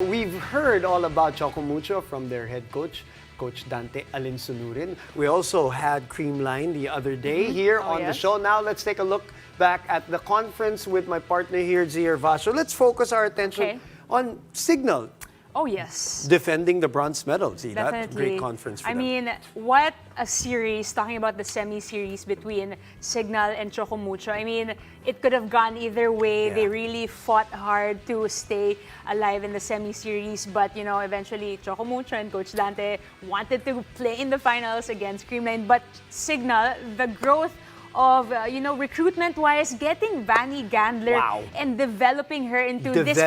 we've heard all about Choco Mucho from their head coach, Coach Dante Alinsunurin. We also had Creamline the other day here on the show. Now let's take a look back at the conference with my partner here, Zier Vasho. Let's focus our attention on Signal. Oh, yes. Defending the bronze medal. See, Definitely. that great conference for them. I mean, what a series, talking about the semi-series between Signal and Choco Mucho. I mean, it could have gone either way. Yeah. They really fought hard to stay alive in the semi-series. But, you know, eventually Choco Mucho and Coach Dante wanted to play in the finals against Creamline. But Signal, the growth of, you know, recruitment-wise, getting Vanny Gandler and developing her into this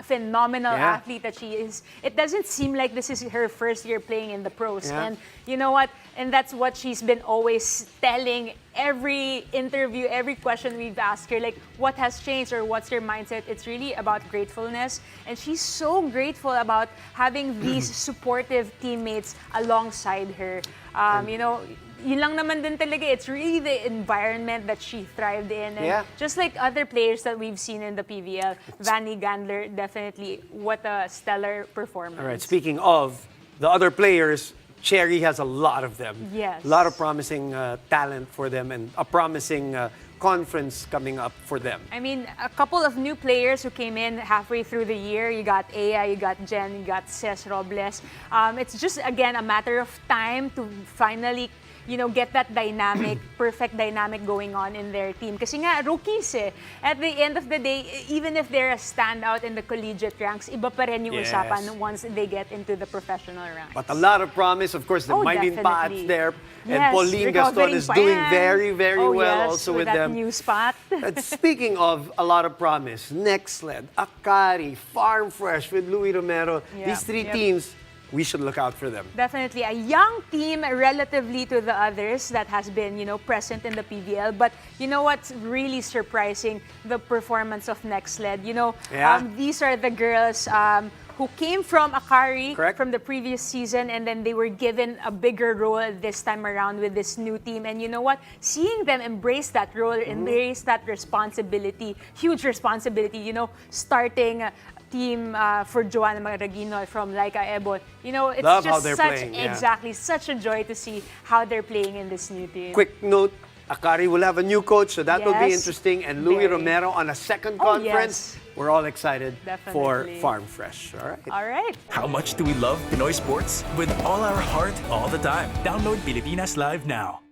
phenomenal athlete that she is. It doesn't seem like this is her first year playing in the pros. And you know what? And that's what she's been always telling every interview, every question we've asked her, like, what has changed or what's your mindset? It's really about gratefulness. And she's so grateful about having these supportive teammates alongside her. You know, yun lang naman din talaga. It's really the environment that she thrived in. And just like other players that we've seen in the PVL, Vanny Gandler, definitely, what a stellar performance. All right, speaking of the other players, Cherry has a lot of them. Yes. A lot of promising talent for them and a promising conference coming up for them. I mean, a couple of new players who came in halfway through the year. You got Aya, you got Jen, you got Ces Robles. It's just, again, a matter of time to finally, you know, get that dynamic, perfect dynamic going on in their team. Kasi nga, rookies eh. At the end of the day, even if they're a standout in the collegiate ranks, iba pa rin yung usapan once they get into the professional ranks. But a lot of promise, of course, the Mylene Pat's there. And Pauline Gaston is doing very, very well also with that them. new spot. And speaking of a lot of promise, Next Sled, Akari, Farm Fresh with Louis Romero, these three teams, we should look out for them. Definitely. A young team relatively to the others that has been, you know, present in the PVL. But you know what's really surprising? The performance of Next Sled. You know, these are the girls who came from Akari from the previous season, and then they were given a bigger role this time around with this new team. And you know what? Seeing them embrace that role, embrace that responsibility, huge responsibility, you know, starting team for Joanna Maragino from Laika Ebon. You know, it's just such such a joy to see how they're playing in this new team. Quick note, Akari will have a new coach, so that will be interesting. And Louis Romero on a second conference. We're all excited for Farm Fresh. All right. All right. How much do we love Pinoy sports? With all our heart, all the time. Download Pilipinas Live now.